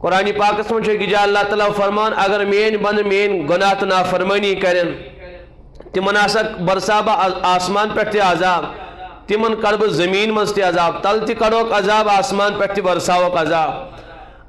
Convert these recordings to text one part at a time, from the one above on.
قرآن پاکس من جا اللہ تعالیٰ فرمان اگر مین بند مین گناہ تو نافرمانی کرن تمن ہسا برسا بہ آسمان پہ عذاب تمن کڑ بہ زمین مز تہ عذاب تل تہ کڑوک عذاب آسمان پہ تہ برساوک عذاب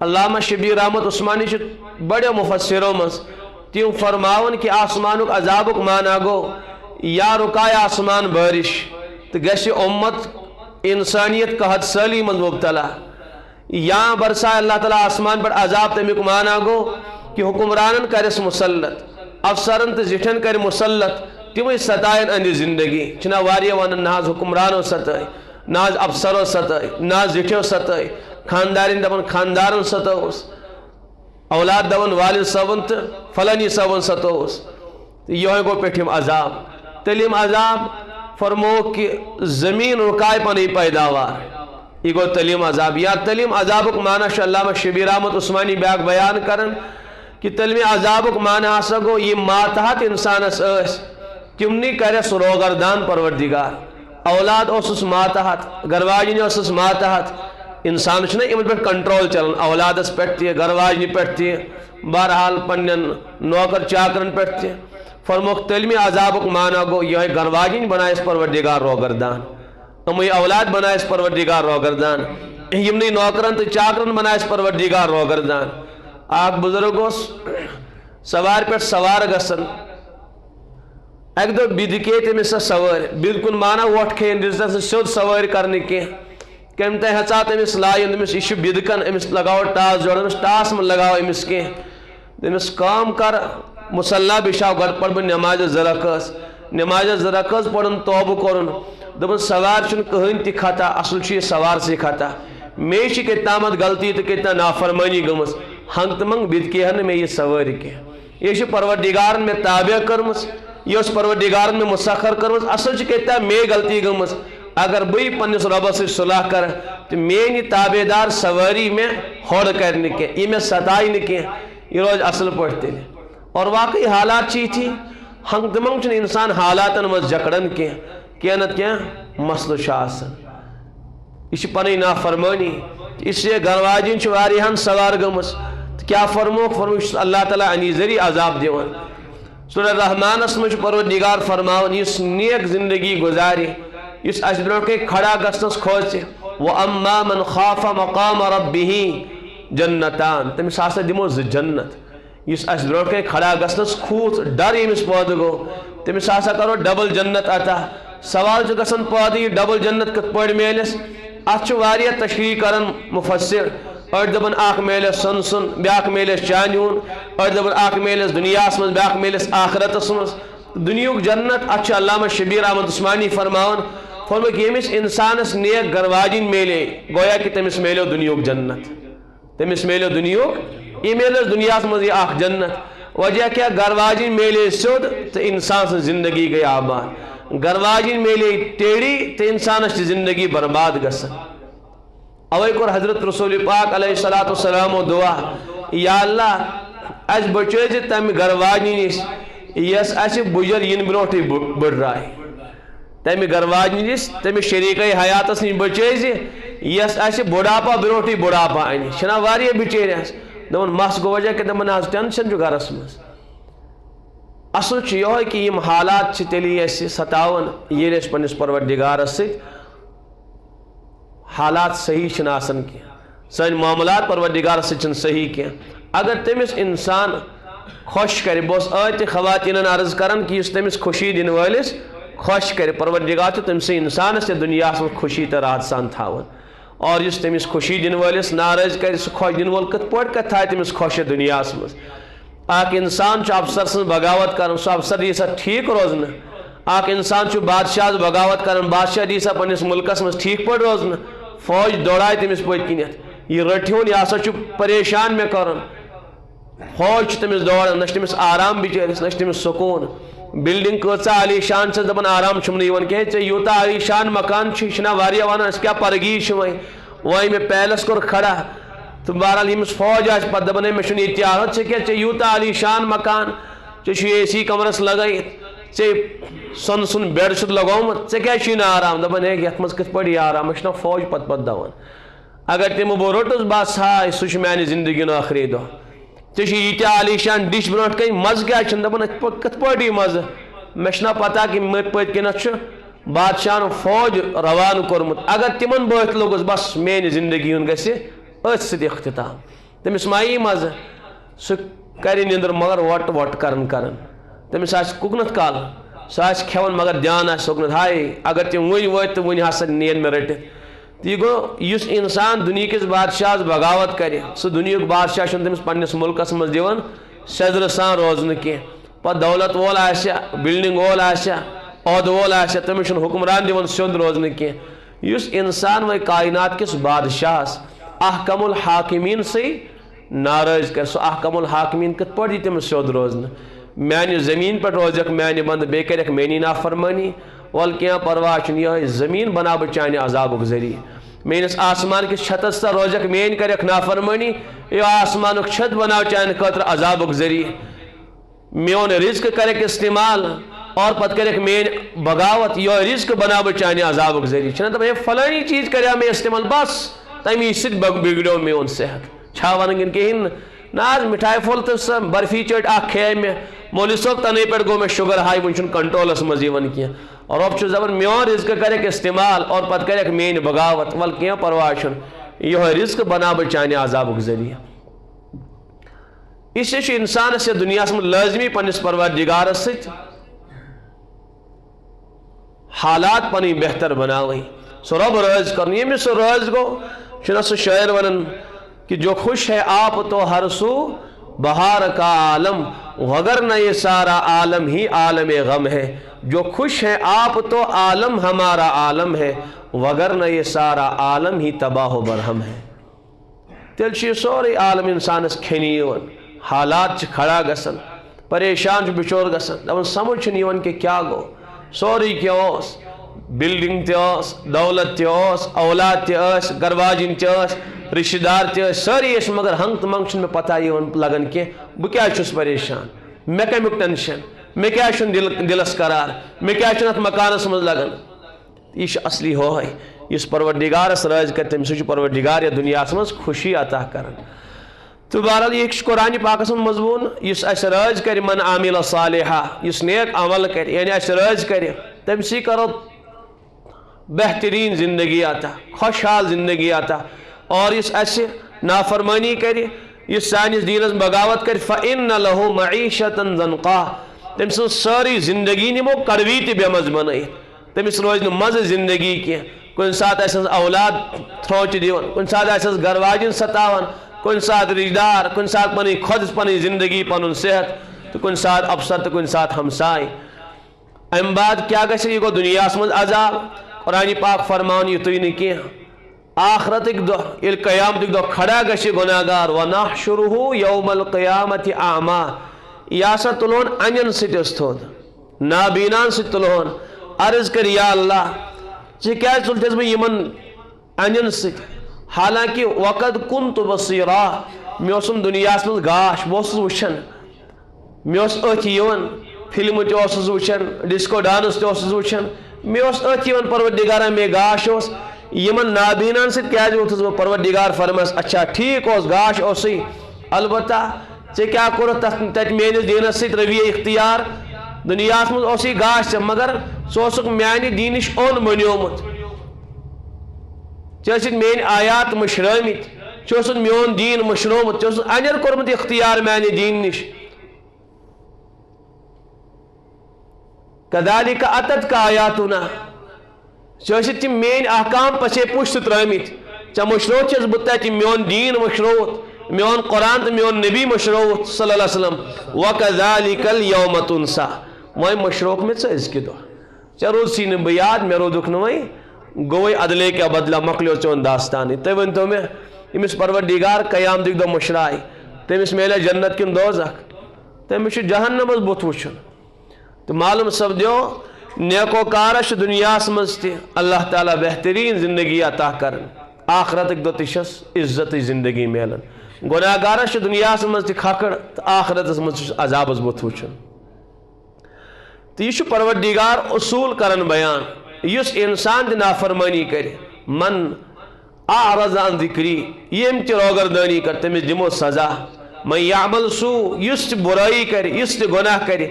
علامہ شبیر احمد عثمانی بڑے مفسروں مز تم فرماون کہ آسمانک عذابک معنی گو یا رکائے آسمان بارش تو گژھِ امت انسانیت قحط سالی مز مبتلا یا برسائے اللہ تعالیٰ آسمان پر عذاب تمیک معنی گو کہ حکمرانن کرس مسلط افسرن تو زٹھن کر مسلط تمہیں ستائن اندر زندگی چھنا واریہ ونن ناز حکمرانو ستائی ناز افسرو ستائی ناز زٹھو ستائی خاندارین دبن خاندارن ستوس اولاد دبن والد صبن تو فلانی صبن ستوس یہ گو پیٹھم عذاب تلیم عذاب فرمو کہ زمین رکائے پنی پیداوار یہ گو تلیم عذاب یا تلیم عذابک معنی شاء علامہ شبیر احمد عثمانی بیاک بیان کرن کہ تلیم عذابک معنی آسا گو یہ ماتحت انسان اس تمنی کرس روگردان پروردگار اولاد اس ماتحت گرواجنی اس ماتحت انسان چھنا امن پہ کنٹرول چلن اولادس پہ تہ گرواجنی پہ تہ بہرحال پنن نوکر چاکرن پہ تہ فرموک تلمی عذابک معنی گو یہ گرواجنی بنائے پروردگار روگردان امی اولاد بنائے پروردگار روگردان یمنی نوکرن تو چاکرن بنائے پروردگار روگردان آگ بزرگ اس سوار پہ سوار گسن ایک دو بیدکے تمس سوار بالکل مانا ووٹ کھین دس سیود سوار کرنے کے کم تہ ہچا تمس لائن تمس یہ بیدکن امس لگاؤ ٹاس جوڑ امس ٹاس من لگاؤ امس کی تمس کام کر مسلح بشاو گڑ پڑھ بہ نماز زرکس نماز زرکس پڑھن توبہ کرن دپن سوار چھن کہین تہ خطا اصل چھ یہ سوار سے خطا میں چھ کتامت غلطی تو کتنا نافرمانی گمس ہنگ تو منگ بیدکی ہن میں یہ سوار کی یہ چھ پروردگارن میں تابع کرمس یہ اس پروردگارن میں مسخر کرمس اصل چھ کتنا میں غلطی گمس اگر بھئی پنس رب سے صلاح کر تو میری تابع دار سواری میں ہوڑ کرنے کے یہ میں ستائی نکے یہ روز اصل پڑھتے ہیں اور واقعی حالات چی تھی ہنگ دمنگ چھن انسان حالاتن مز جکڑن کے کینت کیا مسلو شاسن یہ پنی نافرمانی اس لیے گرواجین واریہن سوار گمس کیا فرموک اللہ تعالیٰ انی ذری عذاب دیوان سورہ رحمان اس مجھ پروردگار فرماؤن اس نیک زندگی گزاری اس اجبروں کے کھڑا گستس کھوچے وَأَمَّا مَنْ خَافَ مَقَامَ رَبِّهِ جنتان تم ساسا دمو جنت اس اجبروں کے کھڑا گستس کھوت ڈر امس پود گو تم ساسا کرو ڈبل جنت عطا سوال جو گسن پودی ڈبل جنت کت پڑ میلس اچھ واریہ تشریح کرن مفسر اور دبن آخ میلس سن سن بیاک میلس چانیون اور دبن آخ میلس دنیا اسمز بیاک میلس آخرت اسمز دنیاک جنت اچھ علامہ شبیر احمد عثمانی فرماون فرمو کہ یمس انسانس نیک گرواجین میلے گویا کہ تمس میلو دنیاک جنت تمس میلو دنیاک یہ میلس دنیا اسمز یہ آخ جنت وجہ کیا گرواجین میلے سود تو انسان سے زندگی گئی آباد گرواجین میلے ٹیڑی تو انسان سے زندگی برباد گسن اوے کور حضرت رسول پاک علیہ السلام و دعا یا اللہ اس بچے تم گرواجین یس اس بجر ین بروٹی بڑھ رہا ہے تم گرواجین تم شریکہ حیاتس نش بچے یس اس بڑھاپا بروٹی بڑھاپا ان چھنا واریہ بچیر دپن مس گو وجہ کہ دپن آز ٹینشن جو گھرس مز اصل یہ کہ یم حالات تیلی اس ستاون یہ پنس پروردگارس ست حالات صحیح چھن آسن کی سن معاملات پروردگارس ست چھن صحیح کی اگر تمس انسان خوش کرے بہت آیت خواتینن عرض کرن کہ اس تمس خوشی دن والس خوش کرے پروردگار تم سے انسان سے دنیا میں خوشی تو راحت سان تھاون اور اس تمس خوشی دن والس ناراض کر سہ خوش دن وول کت پٲٹھۍ کت تھایہِ تمس خوش دنیا مز اک انسان افسر سن بغاوت کرن سہ افسر دی سا ٹھیک روزن اک انسان بادشاہ بغاوت کرن بادشاہ دی سا پنس ملکس مز ٹھیک پٲٹھۍ روزن فوج دوڑائے تمس پٔتۍ کِنیتھ یہ رٹھون یہ ہسا پریشان میں کرن فوج تمس دوڑان نہ تمس آرام بچٲرس نہ تمس سکون بلڈنگ کۭژاہ علی شان سے دپان آرام چھُم یوان کہ ژےٚ یوٗتاہ علی شان مکان چھُ واریاہ ونان أسۍ کیٛاہ پرگی چھِ وۄنۍ مےٚ پیلس کوٚر کھڑا تو بہرحال یمس فوج آسہِ پتہٕ دپان ہے مےٚ چھُنہٕ ییٚتہِ عادت ژےٚ کیٛاہ ژےٚ یوٗتاہ علی شان مکان ژےٚ چھُے اے سی کمرس لگٲیِتھ ژےٚ سۄنہٕ سُنٛد بیڈ چھُتھ لگومُت ژےٚ کیٛازِ چھُے نہٕ آرام دپان ہے یتھ منٛز کِتھ پٲٹھۍ یہِ آرام مےٚ چھُنہ فوج پتہٕ دون اگر تم بہ روٹس بس ہائے سہ میانہ زندگی آخری دہ ژے عالی شان ڈش برونٹ کن مز کیا دپان کت پٲٹھی مز مے پتہ کہ پت کنتھ بادشاہ فوج روانہ کورمت اگر تمن بت لوگس بس میانہ زندگی ہند گژھِ أتھۍ سۭتۍ اختتام تٔمِس ما یی مزٕ سُہ کرِ نِندٕر مگر وٹ وٹ کرن تٔمِس آسہِ کُکنتھ کال سُہ آسہِ کھٮ۪وان مگر دیان آسہِ سوٚگنتھ ہاے اگر تِم وٕنۍ وٲتۍ تہٕ وٕنۍ ہسا نِیَن مےٚ رٔٹِتھ تہٕ یہِ گوٚو یُس اِنسان دُنہِکِس بادشاہس بغاوت کرِ سُہ دُنہیُک بادشاہ چھُنہٕ تٔمِس پنٛنِس مُلکس منٛز دِوان سیٚزرٕ سان روزنہٕ کینٛہہ پتہٕ دولت وول آسہِ بِلڈِنٛگ وول آسہِ عہدٕ وول آسہِ تٔمِس چھُنہٕ حُکمران دِوان سیوٚد روزنہٕ کینٛہہ یُس اِنسان وۄنۍ کاینات کِس بادشاہس احکم الحاکمیٖن سٕے ناراض کر سُہ احکم الحاکمیٖن کِتھ پٲٹھۍ دی تٔمِس سیوٚد روزنہٕ میانہِ زمیٖن پٮ۪ٹھ روزکھ میانہِ بنٛدٕ بیٚیہِ کَرٮ۪کھ میٲنی نافرمٲنی وَلہٕ کینٛہہ پرواے چھُنہٕ یِہوٚے زمیٖن بناو بہٕ چانہِ عذابُک ذٔریعہٕ میٲنِس آسمان کِس چھتس تل روزکھ میٲنۍ کَرٮ۪کھ نافرمٲنی یہِ آسمانُک چھت بناو چانہِ خٲطرٕ عذابُک ذٔریعہٕ میون رزق کَرٮ۪کھ استعمال اور پتہٕ کَرٮ۪کھ میٲنۍ بغاوت یِہوٚے رزق بناو بہٕ چانہِ عذابُک ذٔریعہٕ چھِنہ دپان ہے فلٲنی چیٖز کَریو مےٚ استعمال بس تمی سۭتۍ بِگڑیو میون صحت چھا ونٕنۍ کِہیٖنۍ نہ حظ مِٹھایہِ پھوٚل تہٕ سۄ برفی چٔٹۍ اکھ کھیٚیے مےٚ مولوی صٲب تَنَے پٮ۪ٹھ گوٚو مےٚ شُگر ہاے وٕنہِ چھُنہٕ کنٹرولس منٛز یِوان کینٛہہ رۄب چھُس دپان میون رزق کَرٮ۪کھ استعمال اور پتہٕ کَرٮ۪کھ میٲنۍ بغاوت وَلہٕ کینٛہہ پرواے چھُنہٕ یِہوٚے رزق بناو بہٕ چانہِ عذابُک ذٔریعہٕ اس لیے چھُ اِنسانس یتھ دُنیاہس منٛز لٲزمی پننِس پروردِگارس سۭتۍ حالات پنٕنۍ بہتر بناوٕنۍ سُہ رۄب رٲضۍ کرُن ییٚمِس سُہ رٲضۍ گوٚو چھُنہ سُہ شٲعر ونان کہ جو خوش ہے آپ تو ہر سو بہار کا عالم وگر نہ یہ سارا عالم ہی عالم غم ہے جو خوش ہے آپ تو عالم ہمارا عالم ہے وگر نہ یہ سارا عالم ہی تباہ و برہم ہے تیٚلہِ چھُ یہِ سورُے عالم اِنسانس کھٮ۪نہِ یِوان حالات چھِ کھڑا گژھان پریشان چھُ بِچور گژھان دپان سمجھ چھُنہٕ یِوان کہ کیٛاہ گوٚو سورُے کینٛہہ اوس بِلڈِنٛگ تہِ ٲس دولت تہِ اوس اولاد تہِ ٲسۍ گرواجِنۍ تہِ ٲسۍ رشتہٕ دار تہِ ٲسۍ سٲری ٲسۍ مگر ہنٛگ تہٕ منٛگ چھُنہٕ مےٚ پتہ یِوان لگان کینٛہہ بہٕ کیٛازِ چھُس پریشان مےٚ کمیُک ٹٮ۪نشن مےٚ کیٛازِ چھُنہٕ دِلس قرار مےٚ کیٛازِ چھُنہٕ اتھ مکانس منٛز لگان یہِ چھُ اصلی ہوے یُس پروردِگارس رٲضۍ کرِ تٔمِس چھُ پروردِگار یتھ دُنیاہس منٛز خوشی عطا کران تہٕ بہرحال یہِ چھُ قرآنہِ پاکس منٛز مضموٗن یُس اسہِ رٲضۍ کرِ من عامِلَ صالحہ یُس نیک عمل کرِ یعنی اسہِ رٲضۍ کرِ تٔمسٕے کرو بہتریٖن زندگی عطا خۄشحال زندگی عطا اور یُس اسہِ نافرمٲنی کرِ یُس سٲنِس دیٖنس بغاوت کرِ فإن لہُ معیٖشتن ضنقا تٔمۍ سٕنٛز سٲرٕے زندگی نِمو کڑوی تہِ بے مزٕ بنٲیِتھ تٔمِس روزِ نہٕ مزٕ زندگی کینٛہہ کُنہِ ساتہٕ آسٮ۪س اولاد تھرٛوچہِ دِوان کُنہِ ساتہٕ آسٮ۪س گرواجِنۍ ستاوان کُنہِ ساتہٕ رشتہٕ دار کُنہِ ساتہٕ پنٕنۍ خۄد پنٕنۍ زندگی پنُن صحت تہٕ کُنہِ ساتہٕ افسر تہٕ کُنہِ ساتہٕ ہمساے امہِ بعد کیٛاہ گژھِ یہِ گوٚو دُنیاہس منٛز عذاب قرآنہِ پاک فرماوان یُتُے نہٕ کینٛہہ آخرتٕکۍ دۄہ ییٚلہِ قیامتٕکۍ دۄہ کھڑا گژھِ گۄناہ گار وَنَحْشُرُهُ یَوْمَ الْقِیامَةِ اعما یہِ ہسا تُلہون انٮ۪ن سۭتۍ أسۍ تھوٚد نابیٖناہن سۭتۍ تُلہون عرض کر یا اللہ ژٕ کیٛازِ تُلتھس بہٕ یِمن انٮ۪ن سۭتۍ حالانکہِ وقد كُنتُ بصیٖرا مےٚ اوسُم دُنیاہس منٛز گاش بہٕ اوسُس وٕچھان مےٚ اوس أتھۍ یِوان فِلمہٕ تہِ اوسُس وٕچھان ڈِسکو ڈانس تہِ اوسُس وٕچھان مےٚ اوس أتھۍ یِوان پروردِگارا مےٚ گاش اوس یِمن نابیٖناہن سۭتۍ کیٛازِ ووٚتھُس بہٕ پروردِگار فرمایس اچھا ٹھیٖک اوس گاش اوسُے البتہ ژےٚ کیٛاہ کوٚرُتھ تتہِ میٲنِس دیٖنس سۭتۍ رویہ اختیار دُنیاہس منٛز اوسُے گاش ژےٚ مگر ژٕ اوسُکھ میانہِ دیٖنہِ نِش اوٚن بنیومُت ژےٚ ٲسِتھ میٲنۍ آیات مٔشرٲمٕتۍ ژےٚ اوسُتھ میون دیٖن مٔشرومُت ژےٚ اوسُتھ انٮ۪ن کوٚرمُت اختیار میانہِ دیٖنہِ نِش کذالِکَ اَتَتْکَ آیاتُنا ژےٚ ٲسِتھ تِم میٲنۍ احکام پَژھے پُشت ترٛٲمٕتۍ ژےٚ مٔشرووُتھ چھَس بہٕ تَتہِ میون دیٖن مٔشرووُتھ میون قرآن تہٕ میون نبی مٔشرووُتھ صلی اللہ علیہ وسلم وَکَذالِکَ الْیَوْمَ تُنسا وۄنۍ مٔشرووُکھ مےٚ ژٕ أزکہِ دۄہ ژےٚ روٗدسٕے نہٕ بہٕ یاد مےٚ روٗدُکھ نہٕ وۄنۍ گوٚوٕے ادلے کیٛاہ بدلا مۄکلیو چون داستانٕے تُہۍ ؤنۍتو مےٚ ییٚمِس پروردِگار قیامتٕکۍ دۄہ مٔشرایہِ تٔمِس میلیا جنت کِنہٕ دوزخ تٔمِس چھُ جہنمس بُتھ وٕچھُن تہٕ معلوم سپدیو نیکوکارس چھُ دُنیاہس منٛز تہِ اللہ تعالیٰ بہتریٖن زندگی عطا کران آخرتٕکۍ دۄہ تہِ چھس عزتٕچ زندگی میلان گۄناہ گارس چھُ دُنیاہس منٛز تہِ کھکھٕڑ تہٕ آخرتس منٛز چھُس عذابس بُتھ وٕچھُن تہٕ یہِ چھُ پروردِگار اصوٗل کران بیان یُس انسان تہِ نافرمٲنی کرِ من اعرض عن ذکری یم تہ روگردانی کر تمس دمو سزا من یعمل سو یس تہ برائی کر یس تہ گناہ کر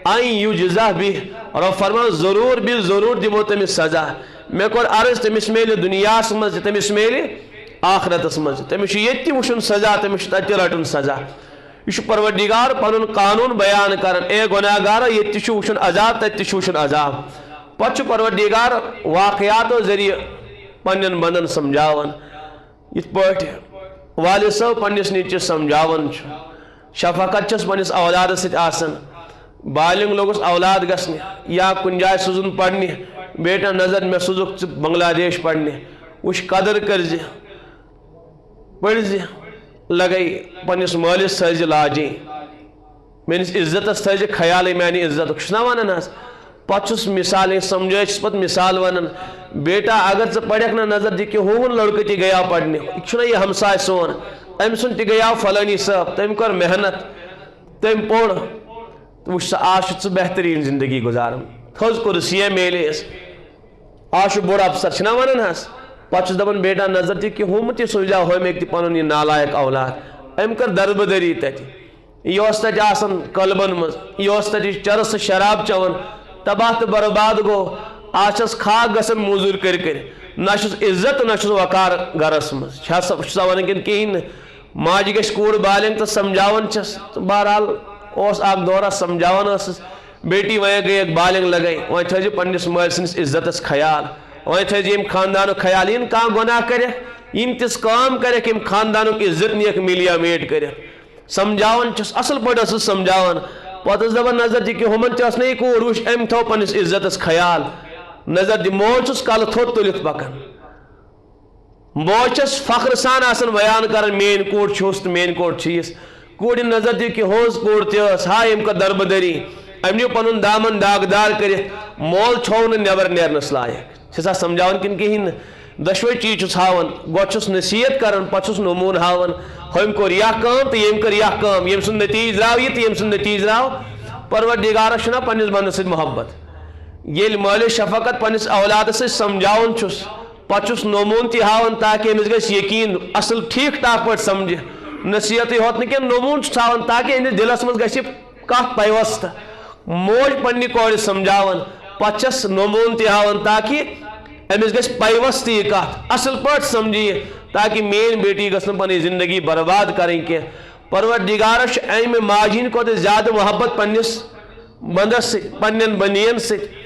این یجزا بہ رب فرمان ضرور بھی ضرور دمو تمس سزا مے کور عرض تمس میلہ دنیاس مز تمس میلہ آخرتس مز تمس یت وچھن سزا تمس تت رٹن سزا یہ پروردگار پنن قانون بیان کرن اے گناہ گار یت وچھن عذاب تت وچھن عذاب پتہ پروردگار واقعاتو ذریعہ پنن بندن سمجھاون یت پٹ والد صاحب پنس نیچس سمجھاون شفقت چس پنس اولاد ست آسن بالنگ لوگس اولاد گھنے یا کن جائے سوزن پڑھنے بیٹا نظر میں سوزک بنگلہ دیش پڑھنے وش قدر کرز پڑھ لگئی پنس مالس تھز لاجیں میس عزتس تھز خیال میانہ عزت نا ونان پتہ مثال سمجھائے پہ مثال ونان بیٹا اگر ژٕ پڑھک نا نظر دی کہ ہون لڑکہ تہ گیا پڑھنے یہ ہمسائے سون ام سن تہ گیا فلانی صاحب تم کر محنت تم پوڑ وچ آج ژٕ بہترین زندگی گزارن تھز کرسی میلس آج بوڑ افسر چھنا ونان پتہ دپان بیٹا نظر دی کہ ہم تہ سوزا ہومیک تہ پنن یہ نالائق اولاد ام کر دربدری تت یہ تت آسان کلبن مز یہ تت چرس شراب چون تباہ تو برباد گو آج کھاک گھن موزور کر نش عزت نش وقار گرس مزا ون کن کہین ماجہ گھ کور بالنگ تو سمجھاون چھس بہرحال اس اخ دورہ سمجھاون بیٹی وے گئی بالنگ لگئی وی تھز پنس مال سنس عزتس خیال وی تھز یم خاندان خیال یم کھانا گناہ کرے یم تس کام کرے یم خاندان عزت نیک ملیا میٹ کرے سمجھاون چھس اصل پہ سمجھاون پتہ دپان نظر دی کہ ہمن تس نا یہ کور وچ ام تھو پنس عزتس خیال نظر دی موج چھس کل تھوت تلت پکان موج چھس فخر سان آسان بیان کران مین کور چھس تو مین کور چیس کور نظر دی کہ ہوز کور تس ہا ام کا دربدری ام نیو پنن دامن داغدار کرت مول چھو نبر نیرنس لائق چھسا سمجھاون کن کہین دشوے چیز چھس ہاون گو چھس نصیحت کران پتہ چھس نمون ہاون ہم کور یہ کام تو یم کر یہ کام یم سن نتیج درو یہ تو یم سن نتیج درو پروردگارس چھنا پنس بندس سۭتۍ محبت یل مال شفقت پنس اولاد سۭتۍ سمجھاون چھس پتہ چھس نمون تہ ہاون تاکہ امس گژھِ یقین اصل ٹھیک ٹھاک پٲٹھۍ سمجھِ نصیحتٕے ہوت نہٕ کینٛہہ نمون چھُس تھاوان تاکہ أمِس دلس منٛز گژھِ کتھ پیوست موج پننہِ کورِ سمجھاون پتہٕ چھس نمون تہ ہاون تاکہ امس گژھِ پیوست یہ کت اصل پٲٹھۍ سمجھی تاکہ میٲنۍ بیٹی گژھِ نہٕ پنٕنۍ زندگی برباد کرٕنۍ کینٛہہ پروردگارس چھُ امہِ ماجہِ ہٕنٛدۍ کھۄتہٕ زیادٕ محبت پننس بندس سۭتۍ پننٮ۪ن بنین سۭتۍ